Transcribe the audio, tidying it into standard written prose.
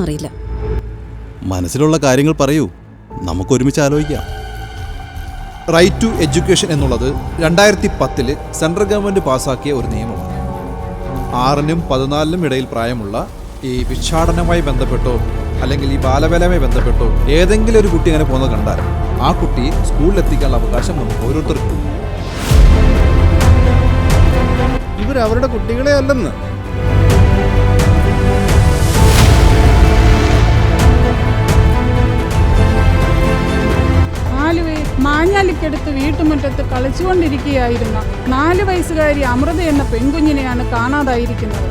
അറിയില്ല. മനസ്സിലുള്ള കാര്യങ്ങൾ പറയൂ, നമുക്ക് ഒരുമിച്ച് ആലോചിക്കാം. റൈറ്റ് ടു എഡ്യൂക്കേഷൻ എന്നുള്ളത് 2010 സെൻട്രൽ ഗവൺമെൻറ് പാസ്സാക്കിയ ഒരു നിയമമാണ്. 6-നും 14-നും ഇടയിൽ പ്രായമുള്ള ഈ ഭിക്ഷാടനവുമായി ബന്ധപ്പെട്ടോ അല്ലെങ്കിൽ ഈ ബാലവേലയുമായി ബന്ധപ്പെട്ടോ ഏതെങ്കിലും ഒരു കുട്ടി അങ്ങനെ പോകുന്നത് കണ്ടാൽ ആ കുട്ടിയെ സ്കൂളിലെത്തിക്കാനുള്ള അവകാശം നമുക്ക് ഓരോരുത്തർക്കും. ഇവരവരുടെ കുട്ടികളെ അല്ലെന്ന്. മാഞ്ഞാലിക്കടുത്ത് വീട്ടുമുറ്റത്ത് കളിച്ചുകൊണ്ടിരിക്കുകയായിരുന്ന 4 വയസ്സുകാരി അമൃത എന്ന പെൺകുഞ്ഞിനെയാണ് കാണാതായിരിക്കുന്നത്.